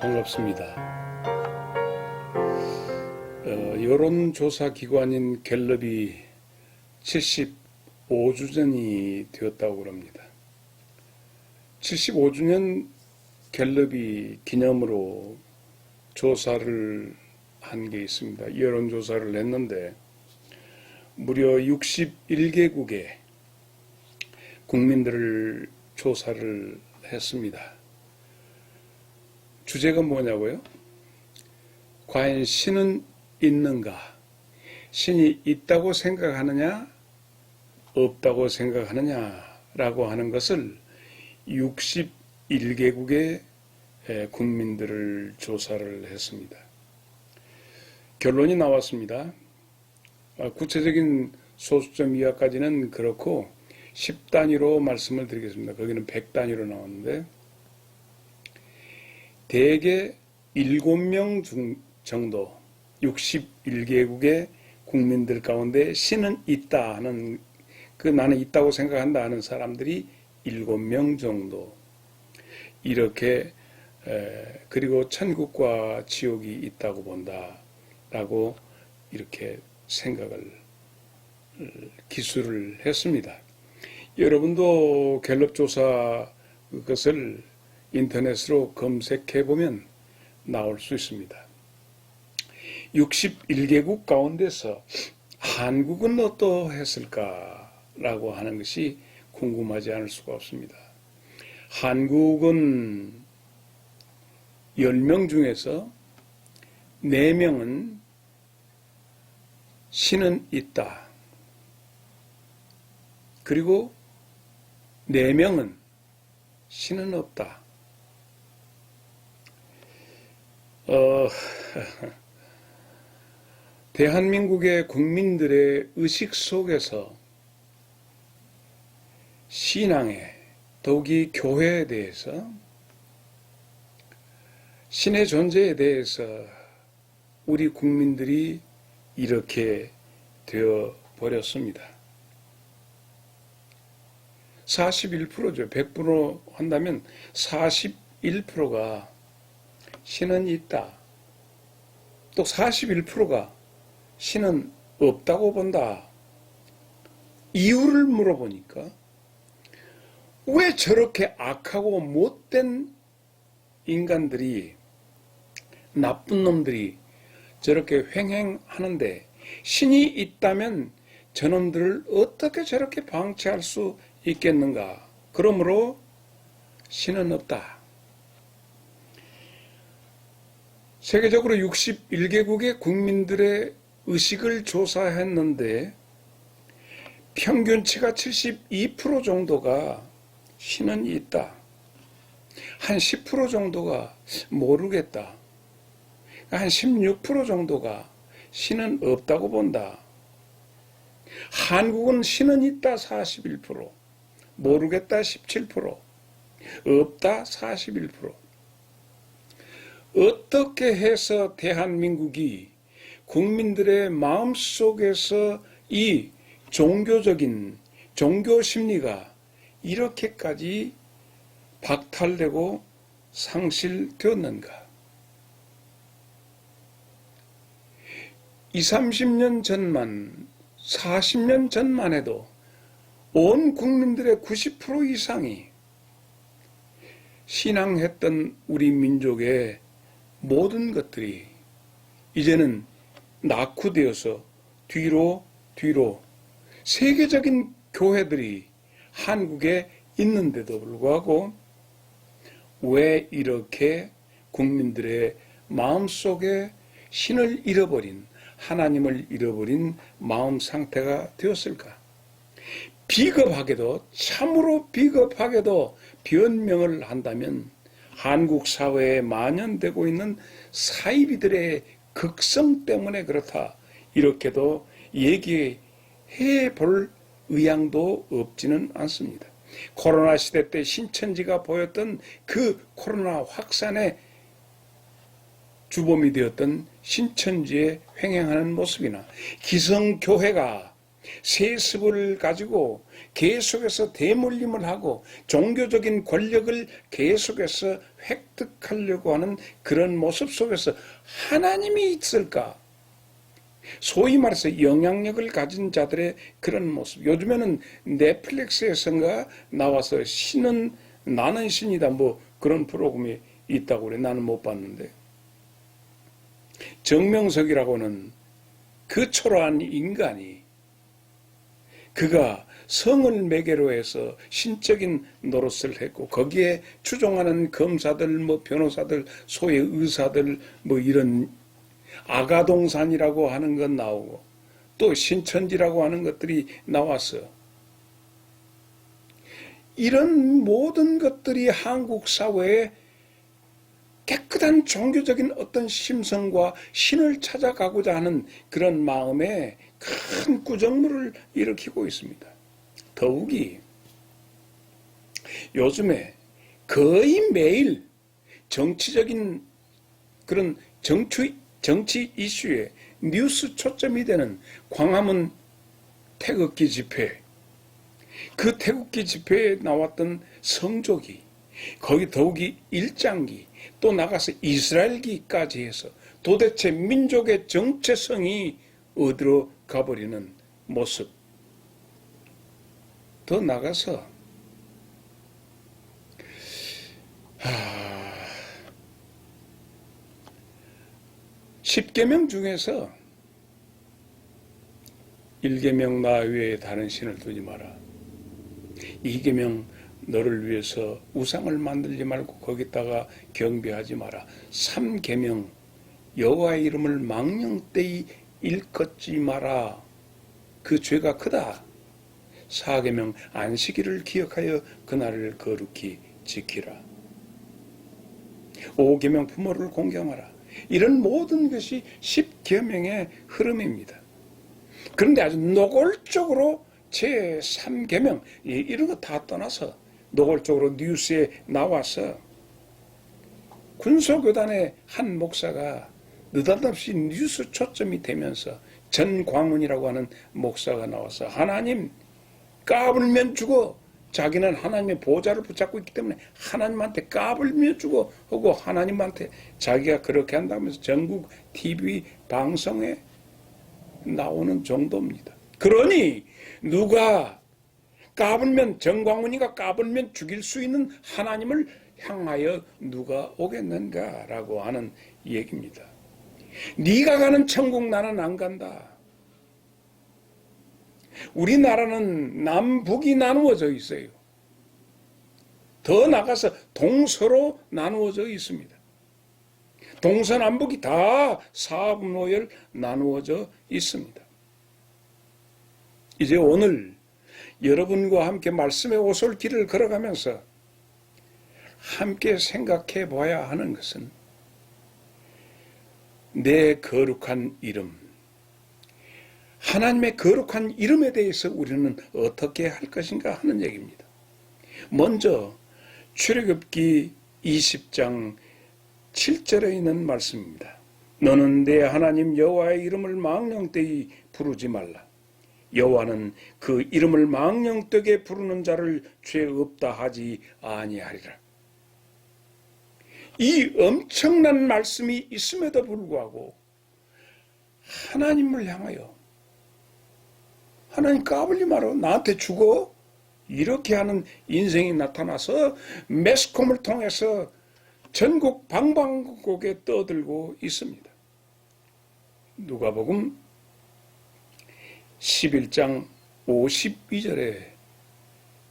반갑습니다. 여론조사 기관인 갤럽이 75주년이 되었다고 합니다. 75주년 갤럽이 기념으로 조사를 한 게 있습니다. 여론조사를 했는데 무려 61개국의 국민들을 조사를 했습니다. 주제가 뭐냐고요? 과연 신은 있는가? 신이 있다고 생각하느냐? 없다고 생각하느냐라고 하는 것을 61개국의 국민들을 조사를 했습니다. 결론이 나왔습니다. 구체적인 소수점 이하까지는 그렇고 10단위로 말씀을 드리겠습니다. 거기는 100단위로 나왔는데 대개 7명 정도 61개국의 국민들 가운데 신은 있다 하는 나는 있다고 생각한다 하는 사람들이 7명 정도 이렇게 그리고 천국과 지옥이 있다고 본다라고 이렇게 생각을 기술을 했습니다. 여러분도 갤럽 조사 그것을 인터넷으로 검색해 보면 나올 수 있습니다. 61개국 가운데서 한국은 어떠했을까라고 하는 것이 궁금하지 않을 수가 없습니다. 한국은 10명 중에서 4명은 신은 있다. 그리고 4명은 신은 없다. 대한민국의 국민들의 의식 속에서 신앙에, 더욱이 교회에 대해서, 신의 존재에 대해서 우리 국민들이 이렇게 되어 버렸습니다. 41%죠. 100% 한다면 41%가 신은 있다. 또 41%가 신은 없다고 본다. 이유를 물어보니까 왜 저렇게 악하고 못된 인간들이, 나쁜 놈들이 저렇게 횡행하는데 신이 있다면 저놈들을 어떻게 저렇게 방치할 수 있겠는가? 그러므로 신은 없다. 세계적으로 61개국의 국민들의 의식을 조사했는데 평균치가 72% 정도가 신은 있다. 한 10% 정도가 모르겠다. 한 16% 정도가 신은 없다고 본다. 한국은 신은 있다 41%, 모르겠다 17%, 없다 41%. 어떻게 해서 대한민국이 국민들의 마음속에서 이 종교적인 종교 심리가 이렇게까지 박탈되고 상실되었는가? 20, 30년 전만, 40년 전만 해도 온 국민들의 90% 이상이 신앙했던 우리 민족의 모든 것들이 이제는 낙후되어서 뒤로 세계적인 교회들이 한국에 있는데도 불구하고 왜 이렇게 국민들의 마음속에 신을 잃어버린, 하나님을 잃어버린 마음 상태가 되었을까? 비겁하게도, 참으로 비겁하게도 변명을 한다면 한국 사회에 만연되고 있는 사이비들의 극성 때문에 그렇다. 이렇게도 얘기해 볼 의향도 없지는 않습니다. 코로나 시대 때 신천지가 보였던 그 코로나 확산의 주범이 되었던 신천지의 횡행하는 모습이나 기성교회가 세습을 가지고 계속해서 대물림을 하고 종교적인 권력을 계속해서 획득하려고 하는 그런 모습 속에서 하나님이 있을까? 소위 말해서 영향력을 가진 자들의 그런 모습. 요즘에는 넷플릭스에선가 나와서 신은 나는 신이다 뭐 그런 프로그램이 있다고 그래. 나는 못 봤는데. 정명석이라고는 그 초라한 인간이 그가 성을 매개로 해서 신적인 노릇을 했고 거기에 추종하는 검사들 뭐 변호사들 소위 의사들 뭐 이런 아가동산이라고 하는 건 나오고 또 신천지라고 하는 것들이 나왔어. 이런 모든 것들이 한국 사회에 깨끗한 종교적인 어떤 심성과 신을 찾아가고자 하는 그런 마음에 큰 구정물을 일으키고 있습니다. 더욱이 요즘에 거의 매일 정치적인 그런 정치 이슈에 뉴스 초점이 되는 광화문 태극기 집회, 그 태극기 집회에 나왔던 성조기, 거기 더욱이 일장기, 또 나가서 이스라엘기까지 해서 도대체 민족의 정체성이 어디로 가버리는 모습. 더 나가서 십계명 중에서 1계명 나 외에 다른 신을 두지 마라. 2계명 너를 위해서 우상을 만들지 말고 거기다가 경배하지 마라. 3계명 여호와의 이름을 망령되이 일컫지 마라. 그 죄가 크다. 4계명 안식일을 기억하여 그날을 거룩히 지키라. 5계명 부모를 공경하라. 이런 모든 것이 10계명의 흐름입니다. 그런데 아주 노골적으로 제3계명 이런 거 다 떠나서 노골적으로 뉴스에 나와서 군소교단의 한 목사가 느닷없이 뉴스 초점이 되면서 전광훈이라고 하는 목사가 나와서 하나님 까불면 죽어. 자기는 하나님의 보좌를 붙잡고 있기 때문에 하나님한테 까불면 죽어 하고 하나님한테 자기가 그렇게 한다면서 전국 TV 방송에 나오는 정도입니다. 그러니 누가 까불면 정광훈이가 까불면 죽일 수 있는 하나님을 향하여 누가 오겠는가라고 하는 얘기입니다. 네가 가는 천국 나는 안 간다. 우리나라는 남북이 나누어져 있어요. 더 나가서 동서로 나누어져 있습니다. 동서남북이 다 사분오열 나누어져 있습니다. 이제 오늘 여러분과 함께 말씀의 오솔길을 걸어가면서 함께 생각해 봐야 하는 것은 내 거룩한 이름, 하나님의 거룩한 이름에 대해서 우리는 어떻게 할 것인가 하는 얘기입니다. 먼저 출애굽기 20장 7절에 있는 말씀입니다. 너는 내 하나님 여호와의 이름을 망령되이 부르지 말라. 여호와는 그 이름을 망령되게 부르는 자를 죄 없다 하지 아니하리라. 이 엄청난 말씀이 있음에도 불구하고 하나님을 향하여 하나님 까불지 마라. 나한테 죽어. 이렇게 하는 인생이 나타나서 매스컴을 통해서 전국 방방곡곡에 떠들고 있습니다. 누가복음 11장 52절에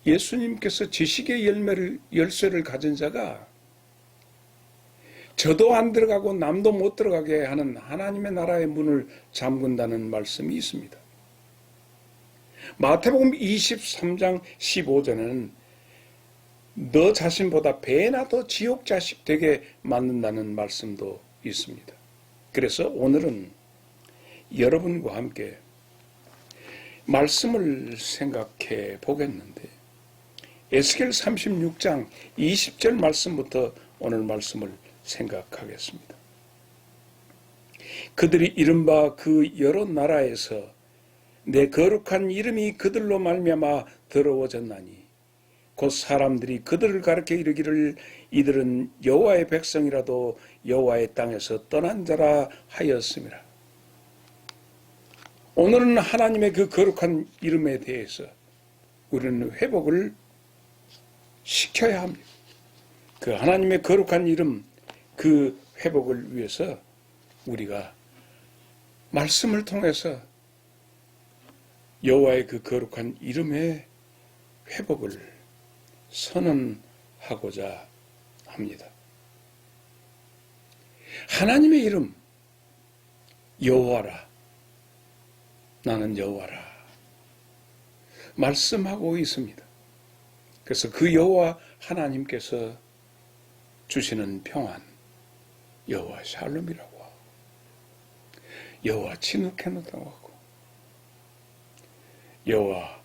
예수님께서 지식의 열쇠를 가진 자가 저도 안 들어가고 남도 못 들어가게 하는 하나님의 나라의 문을 잠근다는 말씀이 있습니다. 마태복음 23장 15절에는 너 자신보다 배나 더 지옥 자식 되게 만든다는 말씀도 있습니다. 그래서 오늘은 여러분과 함께 말씀을 생각해 보겠는데 에스겔 36장 20절 말씀부터 오늘 말씀을 생각하겠습니다. 그들이 이른바 그 여러 나라에서 내 거룩한 이름이 그들로 말미암아 더러워졌나니 곧 사람들이 그들을 가르쳐 이르기를 이들은 여호와의 백성이라도 여호와의 땅에서 떠난 자라 하였음이라. 오늘은 하나님의 그 거룩한 이름에 대해서 우리는 회복을 시켜야 합니다. 그 하나님의 거룩한 이름, 그 회복을 위해서 우리가 말씀을 통해서 여호와의 그 거룩한 이름의 회복을 선언하고자 합니다. 하나님의 이름 여호와라, 나는 여호와라 말씀하고 있습니다. 그래서 그 여호와 하나님께서 주시는 평안, 여호와 샬롬이라고 하고 여호와 치누케노라고 하고 여호와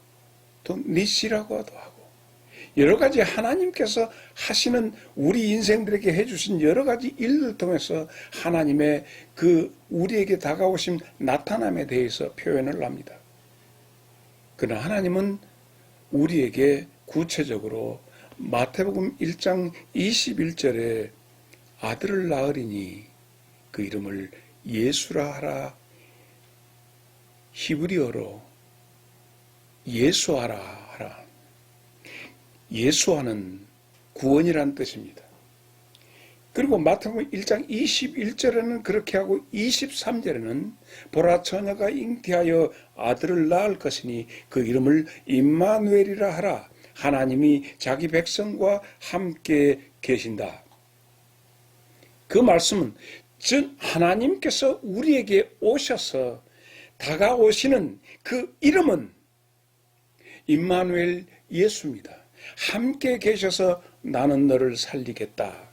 또 니시라고도 하고 여러 가지 하나님께서 하시는 우리 인생들에게 해주신 여러 가지 일을 통해서 하나님의 그 우리에게 다가오신 나타남에 대해서 표현을 합니다. 그러나 하나님은 우리에게 구체적으로 마태복음 1장 21절에 아들을 낳으리니 그 이름을 예수라 하라, 히브리어로 예수하라 하라. 예수하는 구원이란 뜻입니다. 그리고 마태복음 1장 21절에는 그렇게 하고 23절에는 보라 처녀가 잉태하여 아들을 낳을 것이니 그 이름을 임마누엘이라 하라. 하나님이 자기 백성과 함께 계신다. 그 말씀은 즉 하나님께서 우리에게 오셔서 다가오시는 그 이름은 임마누엘 예수입니다. 함께 계셔서 나는 너를 살리겠다.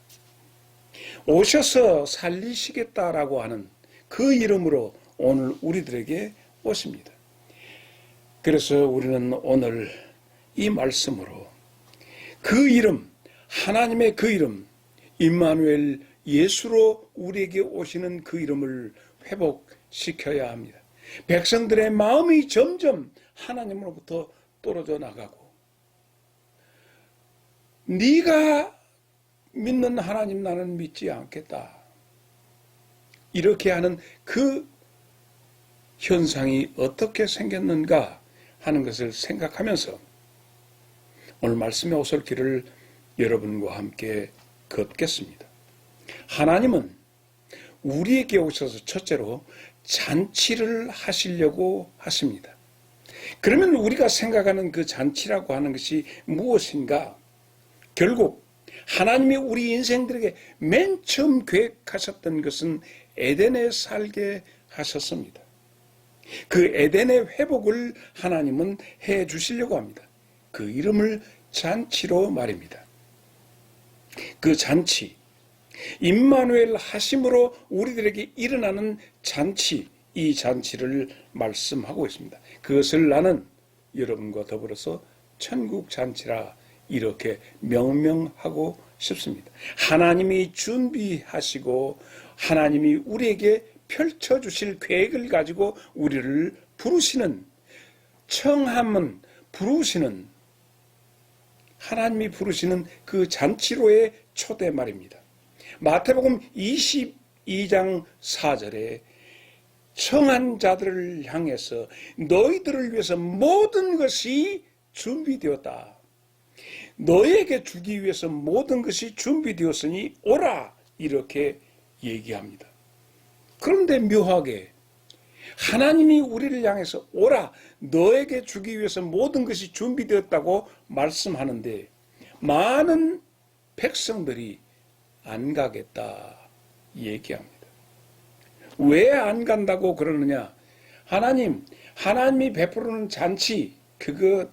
오셔서 살리시겠다라고 하는 그 이름으로 오늘 우리들에게 오십니다. 그래서 우리는 오늘 이 말씀으로 그 이름, 하나님의 그 이름, 임마누엘 예수로 우리에게 오시는 그 이름을 회복시켜야 합니다. 백성들의 마음이 점점 하나님으로부터 떨어져 나가고 네가 믿는 하나님 나는 믿지 않겠다. 이렇게 하는 그 현상이 어떻게 생겼는가 하는 것을 생각하면서 오늘 말씀의 오솔길을 여러분과 함께 걷겠습니다. 하나님은 우리에게 오셔서 첫째로 잔치를 하시려고 하십니다. 그러면 우리가 생각하는 그 잔치라고 하는 것이 무엇인가? 결국 하나님이 우리 인생들에게 맨 처음 계획하셨던 것은 에덴에 살게 하셨습니다. 그 에덴의 회복을 하나님은 해 주시려고 합니다. 그 이름을 잔치로 말입니다. 그 잔치, 임마누엘 하심으로 우리들에게 일어나는 잔치, 이 잔치를 말씀하고 있습니다. 그것을 나는 여러분과 더불어서 천국 잔치라 이렇게 명명하고 싶습니다. 하나님이 준비하시고 하나님이 우리에게 펼쳐주실 계획을 가지고 우리를 부르시는, 청함은 부르시는, 하나님이 부르시는 그 잔치로의 초대 말입니다. 마태복음 22장 4절에 청한 자들을 향해서 너희들을 위해서 모든 것이 준비되었다. 너에게 주기 위해서 모든 것이 준비되었으니 오라 이렇게 얘기합니다. 그런데 묘하게 하나님이 우리를 향해서 오라 너에게 주기 위해서 모든 것이 준비되었다고 말씀하는데 많은 백성들이 안 가겠다 얘기합니다. 왜 안 간다고 그러느냐? 하나님이 베푸는 잔치 그거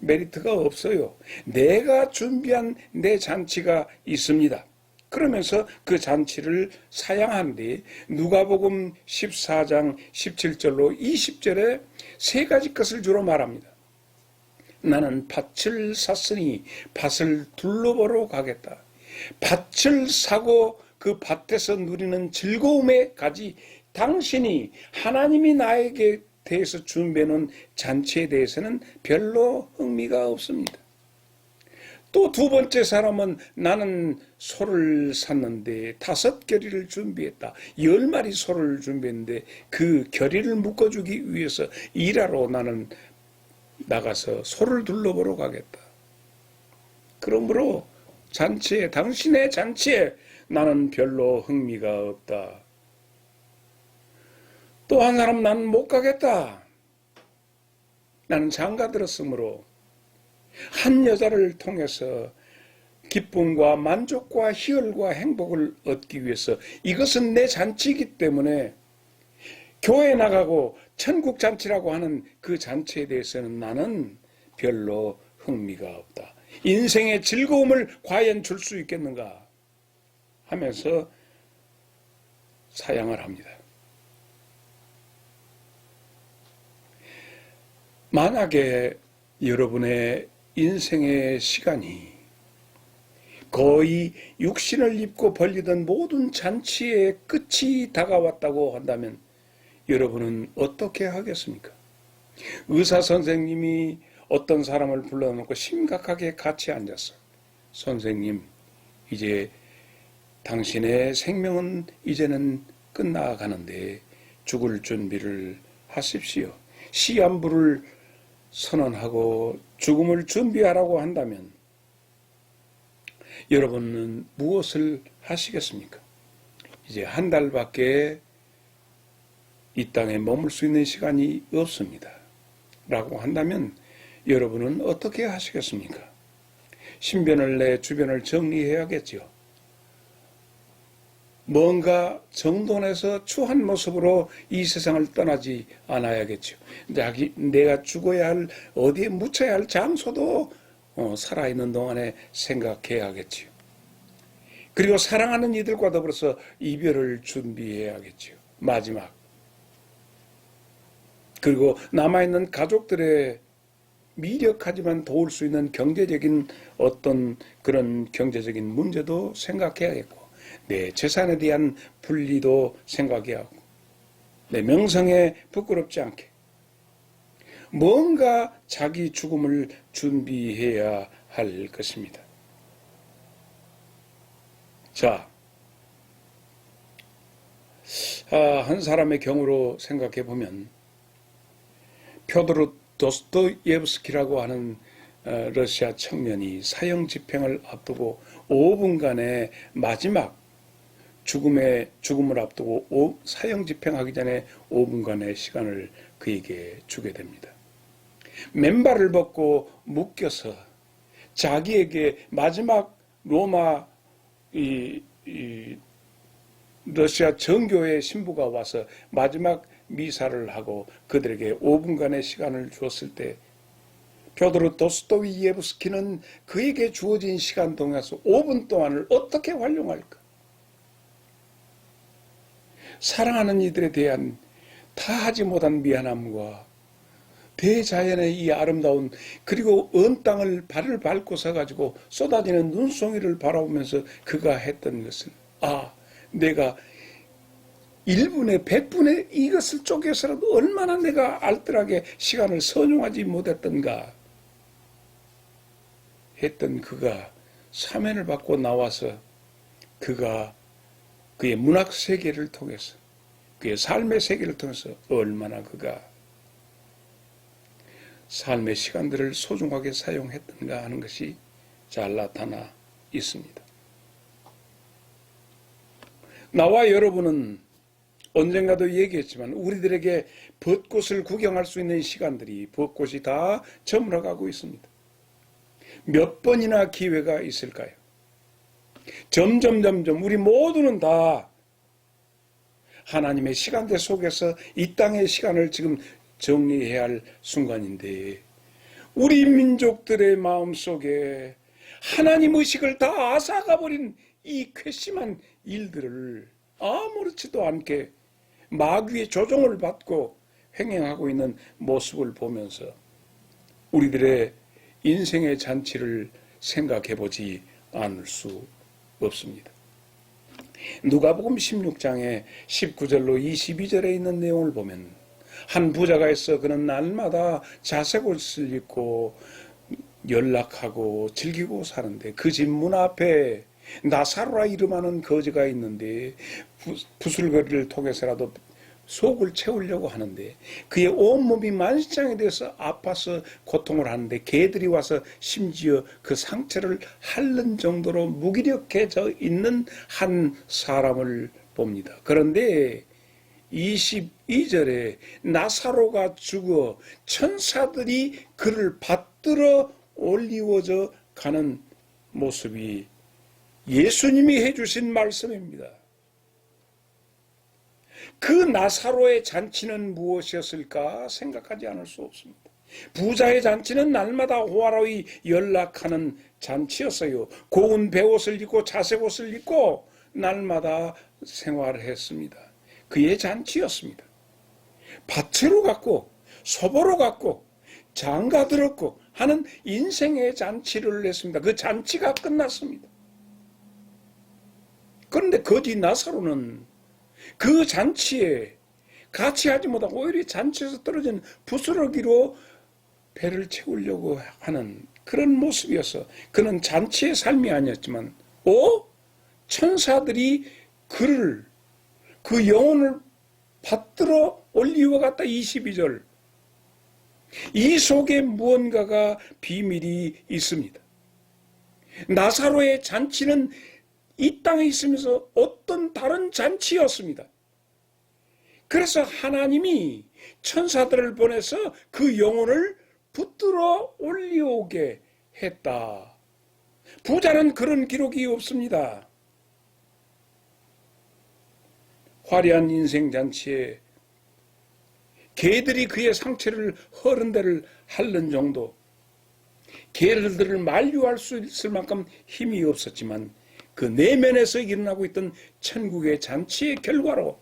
메리트가 없어요. 내가 준비한 내 잔치가 있습니다. 그러면서 그 잔치를 사양하는데 누가복음 14장 17절로 20절에 세 가지 것을 주로 말합니다. 나는 밭을 샀으니 밭을 둘러보러 가겠다. 밭을 사고 그 밭에서 누리는 즐거움에 가지 당신이 하나님이 나에게 상태에서 준비해놓은 잔치에 대해서는 별로 흥미가 없습니다. 또 두 번째 사람은 나는 소를 샀는데 5겨리를 준비했다. 10마리 소를 준비했는데 그 겨리를 묶어주기 위해서 일하러 나는 나가서 소를 둘러보러 가겠다. 그러므로 당신의 잔치에 나는 별로 흥미가 없다. 또 한 사람 나는 못 가겠다. 나는 장가 들었으므로 한 여자를 통해서 기쁨과 만족과 희열과 행복을 얻기 위해서 이것은 내 잔치이기 때문에 교회에 나가고 천국 잔치라고 하는 그 잔치에 대해서는 나는 별로 흥미가 없다. 인생의 즐거움을 과연 줄 수 있겠는가 하면서 사양을 합니다. 만약에 여러분의 인생의 시간이 거의 육신을 입고 벌리던 모든 잔치의 끝이 다가왔다고 한다면 여러분은 어떻게 하겠습니까? 의사 선생님이 어떤 사람을 불러놓고 심각하게 같이 앉았어. 선생님, 이제 당신의 생명은 이제는 끝나가는데 죽을 준비를 하십시오. 시한부를 선언하고 죽음을 준비하라고 한다면 여러분은 무엇을 하시겠습니까? 이제 한 달밖에 이 땅에 머물 수 있는 시간이 없습니다. 라고 한다면 여러분은 어떻게 하시겠습니까? 신변을 내 주변을 정리해야겠죠. 뭔가 정돈해서 추한 모습으로 이 세상을 떠나지 않아야겠죠. 내가 죽어야 할, 어디에 묻혀야 할 장소도 살아있는 동안에 생각해야겠죠. 그리고 사랑하는 이들과 더불어서 이별을 준비해야겠죠. 마지막. 그리고 남아있는 가족들의 미력하지만 도울 수 있는 경제적인 어떤 그런 경제적인 문제도 생각해야겠고, 내 재산에 대한 분리도 생각해야 하고, 내 명성에 부끄럽지 않게 뭔가 자기 죽음을 준비해야 할 것입니다. 자, 한 사람의 경우로 생각해 보면 표도르 도스토예브스키라고 하는 러시아 청년이 사형 집행을 앞두고 5분간의 마지막 죽음을 앞두고 사형 집행하기 전에 5분간의 시간을 그에게 주게 됩니다. 맨발을 벗고 묶여서 자기에게 마지막 로마 러시아 정교회 신부가 와서 마지막 미사를 하고 그들에게 5분간의 시간을 주었을 때 표도르 도스토예브스키는 그에게 주어진 시간 동안에서 5분 동안을 어떻게 활용할까? 사랑하는 이들에 대한 다하지 못한 미안함과 대자연의 이 아름다운, 그리고 언 땅을 발을 밟고 서가지고 쏟아지는 눈송이를 바라보면서 그가 했던 것은, 내가 1분에 100분의 이것을 쪼개서라도 얼마나 내가 알뜰하게 시간을 선용하지 못했던가 했던 그가 사면을 받고 나와서 그가 그의 문학 세계를 통해서, 그의 삶의 세계를 통해서 얼마나 그가 삶의 시간들을 소중하게 사용했던가 하는 것이 잘 나타나 있습니다. 나와 여러분은 언젠가도 얘기했지만 우리들에게 벚꽃을 구경할 수 있는 시간들이 벚꽃이 다 저물어가고 있습니다. 몇 번이나 기회가 있을까요? 점점 우리 모두는 다 하나님의 시간대 속에서 이 땅의 시간을 지금 정리해야 할 순간인데, 우리 민족들의 마음속에 하나님 의식을 다 앗아가버린 이 괘씸한 일들을 아무렇지도 않게 마귀의 조종을 받고 행행하고 있는 모습을 보면서 우리들의 인생의 잔치를 생각해 보지 않을 수 없습니다. 누가복음 16장의 19절로 22절에 있는 내용을 보면 한 부자가 있어 그는 날마다 자색옷을 입고 연락하고 즐기고 사는데 그 집 문 앞에 나사로라 이름하는 거지가 있는데 부술거리를 통해서라도 속을 채우려고 하는데 그의 온몸이 만신창이 돼서 아파서 고통을 하는데 개들이 와서 심지어 그 상처를 핥는 정도로 무기력해져 있는 한 사람을 봅니다. 그런데 22절에 나사로가 죽어 천사들이 그를 받들어 올리워져 가는 모습이 예수님이 해주신 말씀입니다. 그 나사로의 잔치는 무엇이었을까 생각하지 않을 수 없습니다. 부자의 잔치는 날마다 호화로이 연락하는 잔치였어요. 고운 베옷을 입고 자색옷을 입고 날마다 생활했습니다. 그의 잔치였습니다. 밭으로 갔고 소보로 갔고 장가 들었고 하는 인생의 잔치를 했습니다. 그 잔치가 끝났습니다. 그런데 거지 나사로는 그 잔치에 같이 하지 못하고 오히려 잔치에서 떨어진 부스러기로 배를 채우려고 하는 그런 모습이어서 그는 잔치의 삶이 아니었지만 천사들이 그를 그 영혼을 받들어 올리워 갔다. 22절. 이 속에 무언가가 비밀이 있습니다. 나사로의 잔치는 이 땅에 있으면서 어떤 다른 잔치였습니다. 그래서 하나님이 천사들을 보내서 그 영혼을 붙들어 올려오게 했다. 부자는 그런 기록이 없습니다. 화려한 인생잔치에 개들이 그의 상체를 허른대를 핥는 정도, 개들을 만류할 수 있을 만큼 힘이 없었지만 그 내면에서 일어나고 있던 천국의 잔치의 결과로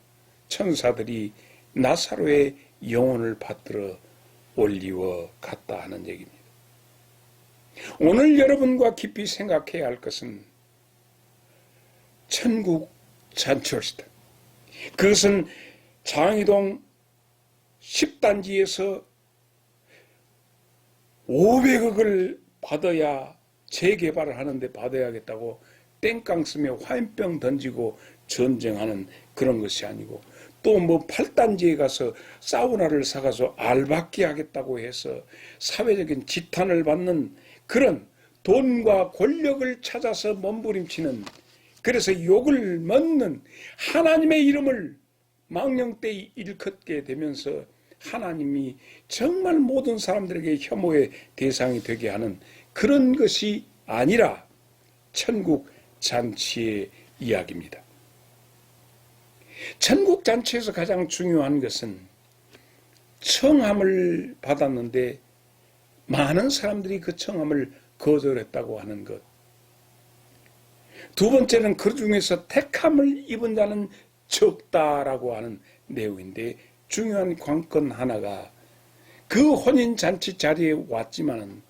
천사들이 나사로의 영혼을 받들어 올리워 갔다 하는 얘기입니다. 오늘 여러분과 깊이 생각해야 할 것은 천국 잔치였다. 그것은 장이동 10단지에서 500억을 받아야 재개발을 하는데 받아야겠다고 땡깡 쓰며 화염병 던지고 전쟁하는 그런 것이 아니고 또 8단지에 가서 사우나를 사가서 알박기 하겠다고 해서 사회적인 지탄을 받는 그런 돈과 권력을 찾아서 몸부림치는, 그래서 욕을 먹는 하나님의 이름을 망령되이 일컫게 되면서 하나님이 정말 모든 사람들에게 혐오의 대상이 되게 하는 그런 것이 아니라 천국 잔치의 이야기입니다. 천국 잔치에서 가장 중요한 것은 청함을 받았는데 많은 사람들이 그 청함을 거절했다고 하는 것. 두 번째는 그 중에서 택함을 입은 자는 적다라고 하는 내용인데, 중요한 관건 하나가 그 혼인잔치 자리에 왔지만은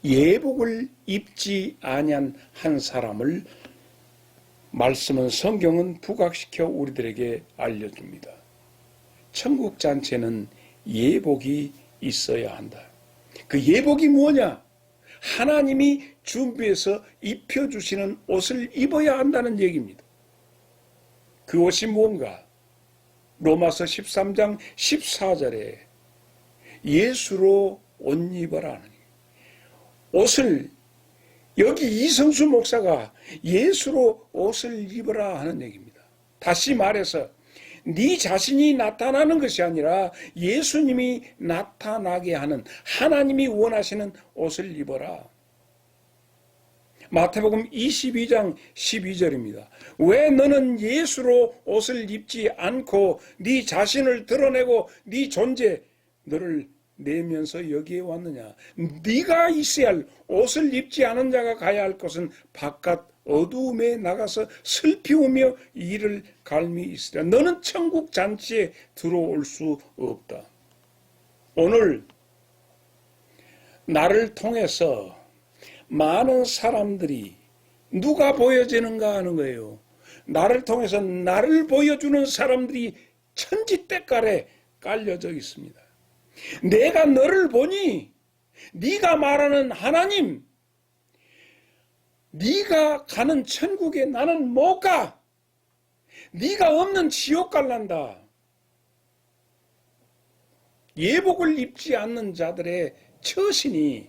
예복을 입지 아니한 한 사람을 말씀은, 성경은 부각시켜 우리들에게 알려줍니다. 천국 잔치에는 예복이 있어야 한다. 그 예복이 뭐냐? 하나님이 준비해서 입혀주시는 옷을 입어야 한다는 얘기입니다. 그 옷이 뭔가? 로마서 13장 14절에 예수로 옷 입어라 하는, 옷을, 여기 이성수 목사가 예수로 옷을 입어라 하는 얘기입니다. 다시 말해서 네 자신이 나타나는 것이 아니라 예수님이 나타나게 하는, 하나님이 원하시는 옷을 입어라. 마태복음 22장 12절입니다. 왜 너는 예수로 옷을 입지 않고 네 자신을 드러내고 네 존재, 너를 내면서 여기에 왔느냐? 네가 있어야 할, 옷을 입지 않은 자가 가야 할 곳은 바깥 어두움에 나가서 슬피우며 이를 갈미 있으라. 너는 천국 잔치에 들어올 수 없다. 오늘 나를 통해서 많은 사람들이 누가 보여지는가 하는 거예요. 나를 통해서 나를 보여주는 사람들이 천지때깔에 깔려져 있습니다. 내가 너를 보니 네가 말하는 하나님, 네가 가는 천국에 나는 못 가. 네가 없는 지옥 갈란다. 예복을 입지 않는 자들의 처신이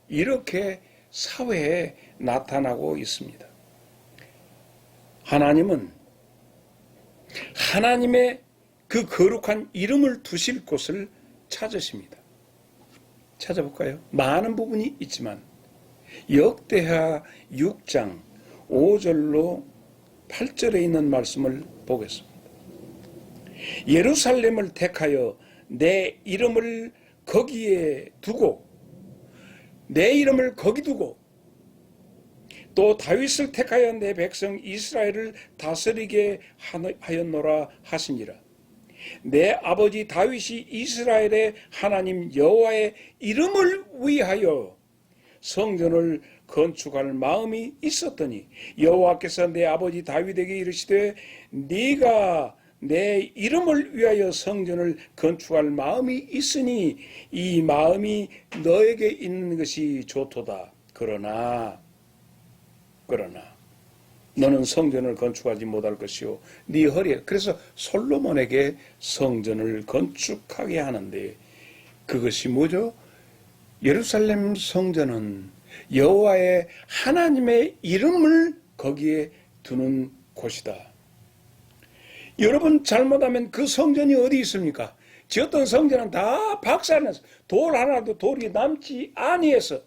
이렇게 사회에 나타나고 있습니다. 하나님은 하나님의 그 거룩한 이름을 두실 곳을 찾으십니다. 찾아볼까요? 많은 부분이 있지만 역대하 6장 5절로 8절에 있는 말씀을 보겠습니다. 예루살렘을 택하여 내 이름을 거기에 두고 내 이름을 거기 두고 또 다윗을 택하여 내 백성 이스라엘을 다스리게 하였노라 하시니라. 내 아버지 다윗이 이스라엘의 하나님 여호와의 이름을 위하여 성전을 건축할 마음이 있었더니 여호와께서 내 아버지 다윗에게 이르시되 네가 내 이름을 위하여 성전을 건축할 마음이 있으니 이 마음이 너에게 있는 것이 좋도다. 그러나 너는 성전을 건축하지 못할 것이요 네 허리에. 그래서 솔로몬에게 성전을 건축하게 하는데 그것이 뭐죠? 예루살렘 성전은 여호와의 하나님의 이름을 거기에 두는 곳이다. 여러분 잘못하면 그 성전이 어디 있습니까? 지었던 성전은 다 박살내서 돌 하나도 돌이 남지 아니해서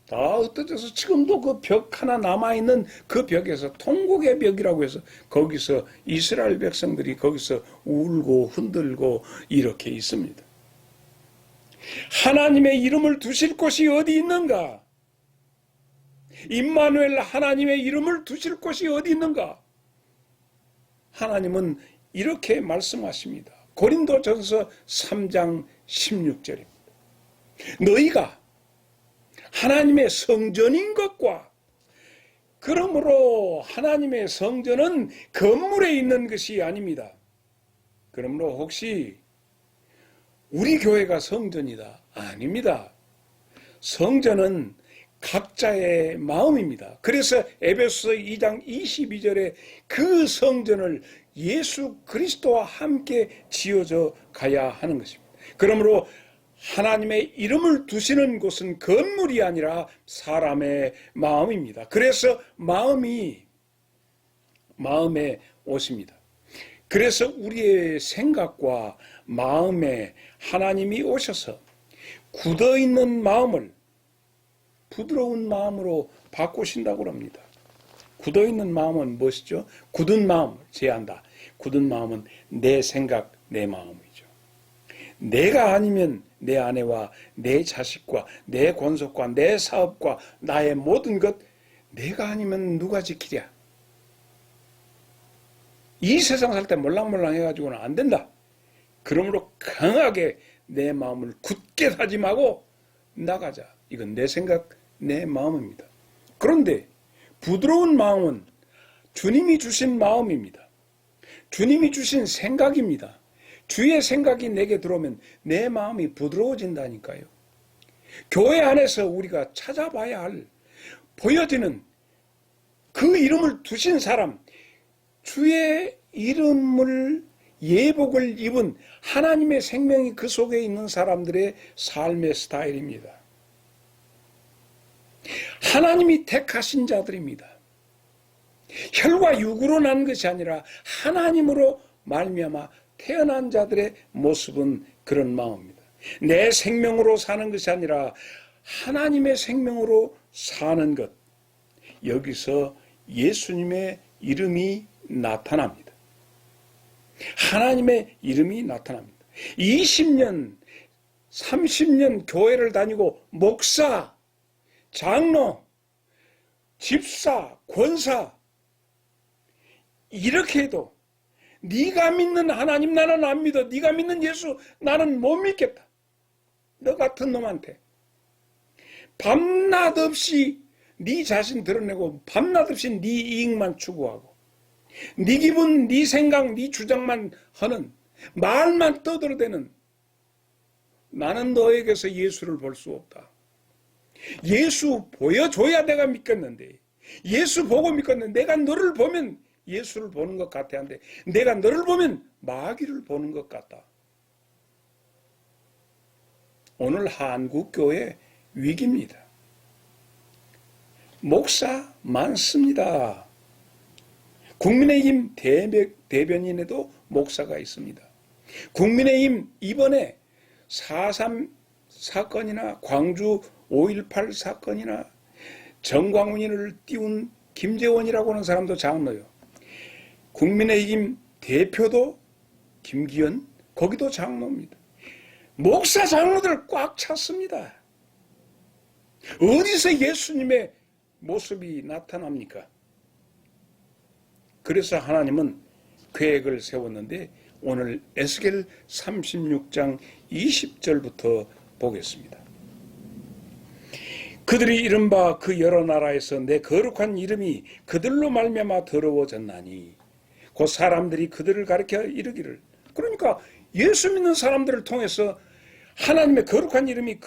다 흩어져서 지금도 그 벽 하나 남아있는 그 벽에서 통곡의 벽이라고 해서 거기서 이스라엘 백성들이 거기서 울고 흔들고 이렇게 있습니다. 하나님의 이름을 두실 곳이 어디 있는가? 임마누엘 하나님의 이름을 두실 곳이 어디 있는가? 하나님은 이렇게 말씀하십니다. 고린도전서 3장 16절입니다. 너희가 하나님의 성전인 것과 그러므로 하나님의 성전은 건물에 있는 것이 아닙니다. 그러므로 혹시 우리 교회가 성전이다? 아닙니다. 성전은 각자의 마음입니다. 그래서 에베소서 2장 22절에 그 성전을 예수 그리스도와 함께 지어져 가야 하는 것입니다. 그러므로 하나님의 이름을 두시는 곳은 건물이 아니라 사람의 마음입니다. 그래서 마음에 오십니다. 그래서 우리의 생각과 마음에 하나님이 오셔서 굳어있는 마음을 부드러운 마음으로 바꾸신다고 합니다. 굳어있는 마음은 무엇이죠? 굳은 마음을 제한다. 굳은 마음은 내 생각, 내 마음이죠. 내가 아니면 내 아내와 내 자식과 내 권속과 내 사업과 나의 모든 것 내가 아니면 누가 지키랴? 이 세상 살 때 몰랑몰랑 해가지고는 안 된다. 그러므로 강하게 내 마음을 굳게 다짐하고 나가자. 이건 내 생각, 내 마음입니다. 그런데 부드러운 마음은 주님이 주신 마음입니다. 주님이 주신 생각입니다. 주의 생각이 내게 들어오면 내 마음이 부드러워진다니까요. 교회 안에서 우리가 찾아봐야 할 보여지는 그 이름을 두신 사람, 주의 이름을 예복을 입은 하나님의 생명이 그 속에 있는 사람들의 삶의 스타일입니다. 하나님이 택하신 자들입니다. 혈과 육으로 난 것이 아니라 하나님으로 말미암아 태어난 자들의 모습은 그런 마음입니다. 내 생명으로 사는 것이 아니라 하나님의 생명으로 사는 것. 여기서 예수님의 이름이 나타납니다. 하나님의 이름이 나타납니다. 20년, 30년 교회를 다니고 목사, 장로, 집사, 권사 이렇게 해도 네가 믿는 하나님 나는 안 믿어. 네가 믿는 예수 나는 못 믿겠다. 너 같은 놈한테 밤낮 없이 네 자신 드러내고 밤낮 없이 네 이익만 추구하고 네 기분, 네 생각, 네 주장만 하는 말만 떠들어대는, 나는 너에게서 예수를 볼 수 없다. 예수 보여줘야 내가 믿겠는데, 예수 보고 믿겠는데, 내가 너를 보면 예수를 보는 것 같아 한데, 내가 너를 보면 마귀를 보는 것 같다. 오늘 한국교회 위기입니다. 목사 많습니다. 국민의힘 대변인에도 목사가 있습니다. 국민의힘 이번에 4.3 사건이나 광주 5.18 사건이나 정광훈이를 띄운 김재원이라고 하는 사람도 장로요. 국민의힘 대표도 김기현, 거기도 장로입니다. 목사 장로들 꽉 찼습니다. 어디서 예수님의 모습이 나타납니까? 그래서 하나님은 계획을 세웠는데 오늘 에스겔 36장 20절부터 보겠습니다. 그들이 이른바 그 여러 나라에서 내 거룩한 이름이 그들로 말미암아 더러워졌나니 곧 사람들이 그들을 가리켜 이르기를, 그러니까 예수 믿는 사람들을 통해서 하나님의 거룩한 이름이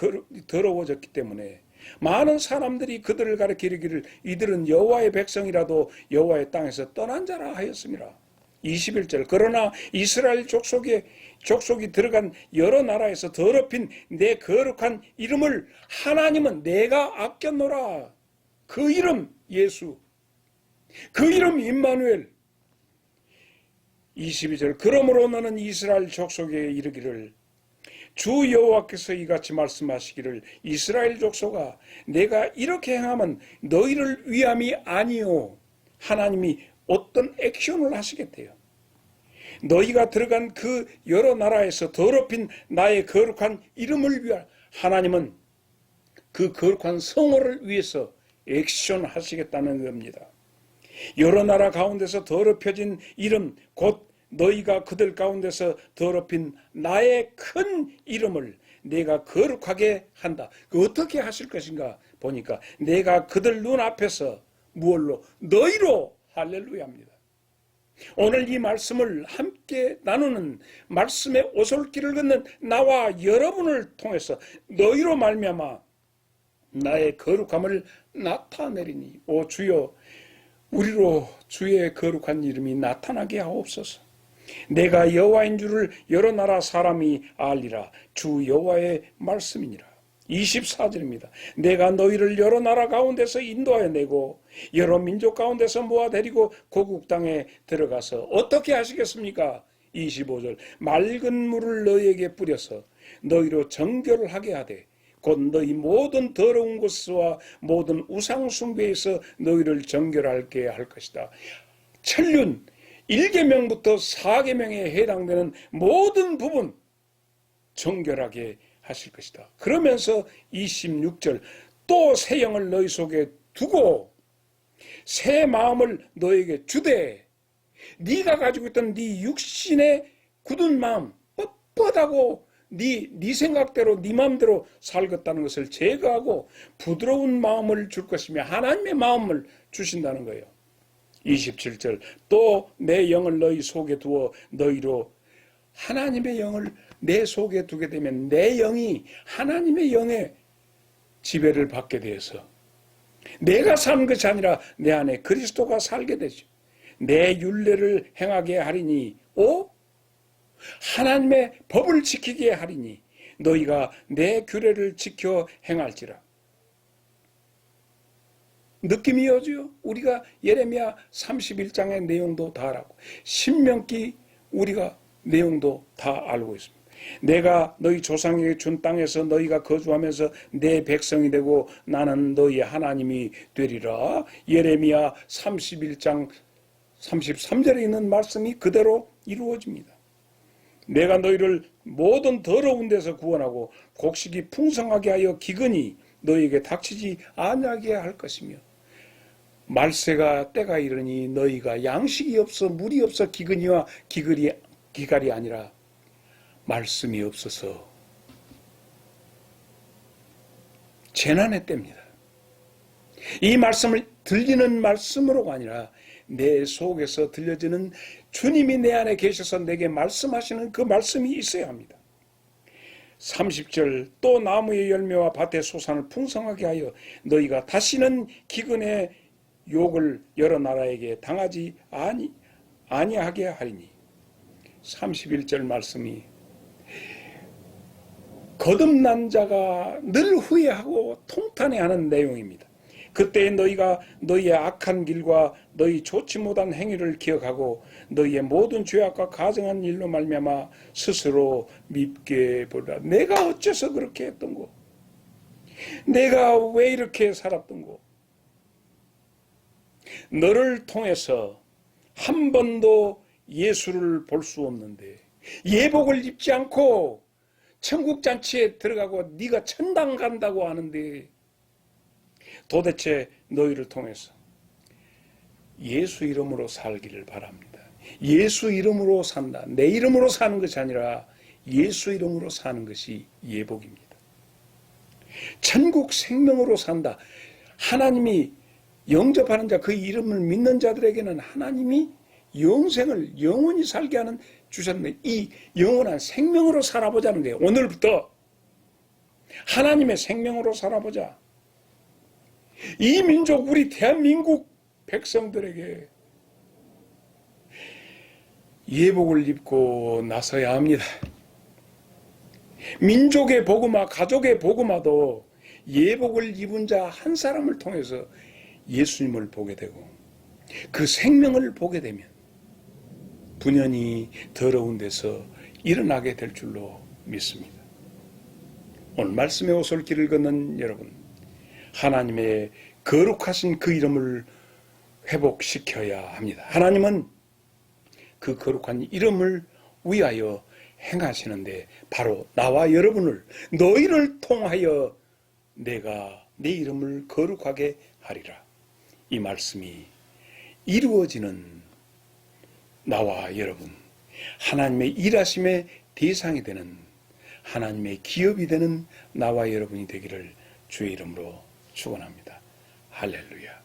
더러워졌기 때문에 많은 사람들이 그들을 가리켜 이르기를 이들은 여호와의 백성이라도 여호와의 땅에서 떠난 자라 하였습니다. 21절 그러나 이스라엘 족속이 들어간 여러 나라에서 더럽힌 내 거룩한 이름을 하나님은 내가 아꼈노라. 그 이름 예수, 그 이름 임마누엘. 22절 그러므로 너는 이스라엘 족속에 이르기를 주 여호와께서 이같이 말씀하시기를 이스라엘 족속아 내가 이렇게 행하면 너희를 위함이 아니요. 하나님이 어떤 액션을 하시겠대요. 너희가 들어간 그 여러 나라에서 더럽힌 나의 거룩한 이름을 위하여 하나님은 그 거룩한 성호를 위해서 액션 하시겠다는 겁니다. 여러 나라 가운데서 더럽혀진 이름 곧 너희가 그들 가운데서 더럽힌 나의 큰 이름을 내가 거룩하게 한다. 그 어떻게 하실 것인가 보니까 내가 그들 눈앞에서 무얼로? 너희로 할렐루야입니다. 오늘 이 말씀을 함께 나누는 말씀의 오솔길을 걷는 나와 여러분을 통해서 너희로 말미암아 나의 거룩함을 나타내리니 오 주여 우리로 주의 거룩한 이름이 나타나게 하옵소서. 내가 여호와인 줄을 여러 나라 사람이 알리라. 주 여호와의 말씀이니라. 24절입니다. 내가 너희를 여러 나라 가운데서 인도하여 내고 여러 민족 가운데서 모아 데리고 고국 땅에 들어가서 어떻게 하시겠습니까? 25절 맑은 물을 너희에게 뿌려서 너희로 정결을 하게 하되 곧 너희 모든 더러운 것과 모든 우상 숭배에서 너희를 정결하게 할 것이다. 천륜 1계명부터 4계명에 해당되는 모든 부분 정결하게 하실 것이다. 그러면서 26절 또 새 영을 너희 속에 두고 새 마음을 너에게 주되 네가 가지고 있던 네 육신의 굳은 마음 뻣뻣하고 네 생각대로 네 마음대로 살겠다는 것을 제거하고 부드러운 마음을 줄 것이며 하나님의 마음을 주신다는 거예요. 27절 또 내 영을 너희 속에 두어 너희로 하나님의 영을 내 속에 두게 되면 내 영이 하나님의 영의 지배를 받게 되어서 내가 사는 것이 아니라 내 안에 그리스도가 살게 되죠. 내 율례를 행하게 하리니 하나님의 법을 지키게 하리니 너희가 내 규례를 지켜 행할지라. 느낌이 오죠? 우리가 예레미야 31장의 내용도 다 알고 신명기 우리가 내용도 다 알고 있습니다. 내가 너희 조상에게 준 땅에서 너희가 거주하면서 내 백성이 되고 나는 너희의 하나님이 되리라. 예레미야 31장 33절에 있는 말씀이 그대로 이루어집니다. 내가 너희를 모든 더러운 데서 구원하고 곡식이 풍성하게 하여 기근이 너희에게 닥치지 아니하게 할 것이며 말세가 때가 이르니 너희가 양식이 없어 물이 없어 기근이와 기갈이 아니라 말씀이 없어서 재난의 때입니다. 이 말씀을 들리는 말씀으로가 아니라 내 속에서 들려지는 주님이 내 안에 계셔서 내게 말씀하시는 그 말씀이 있어야 합니다. 30절 또 나무의 열매와 밭의 소산을 풍성하게 하여 너희가 다시는 기근의 욕을 여러 나라에게 당하지 아니하게 하리니. 31절 말씀이 거듭난 자가 늘 후회하고 통탄해하는 내용입니다. 그때 너희가 너희의 악한 길과 너희 좋지 못한 행위를 기억하고 너희의 모든 죄악과 가증한 일로 말미암아 스스로 밉게 보라. 내가 어째서 그렇게 했던고? 내가 왜 이렇게 살았던고? 너를 통해서 한 번도 예수를 볼 수 없는데 예복을 입지 않고 천국잔치에 들어가고 네가 천당 간다고 하는데 도대체 너희를 통해서 예수 이름으로 살기를 바랍니다. 예수 이름으로 산다. 내 이름으로 사는 것이 아니라 예수 이름으로 사는 것이 예복입니다. 천국 생명으로 산다. 하나님이 영접하는 자, 그 이름을 믿는 자들에게는 하나님이 영생을 영원히 살게 하는 주셨네. 이 영원한 생명으로 살아보자는 거예요. 오늘부터 하나님의 생명으로 살아보자. 이 민족, 우리 대한민국 백성들에게 예복을 입고 나서야 합니다. 민족의 복음화, 가족의 복음화도 예복을 입은 자 한 사람을 통해서 예수님을 보게 되고 그 생명을 보게 되면 분연히 더러운 데서 일어나게 될 줄로 믿습니다. 오늘 말씀의 오솔길을 걷는 여러분, 하나님의 거룩하신 그 이름을 회복시켜야 합니다. 하나님은 그 거룩한 이름을 위하여 행하시는데 바로 나와 여러분을, 너희를 통하여 내가 내 이름을 거룩하게 하리라. 이 말씀이 이루어지는 나와 여러분, 하나님의 일하심의 대상이 되는, 하나님의 기업이 되는 나와 여러분이 되기를 주의 이름으로 축원합니다. 할렐루야.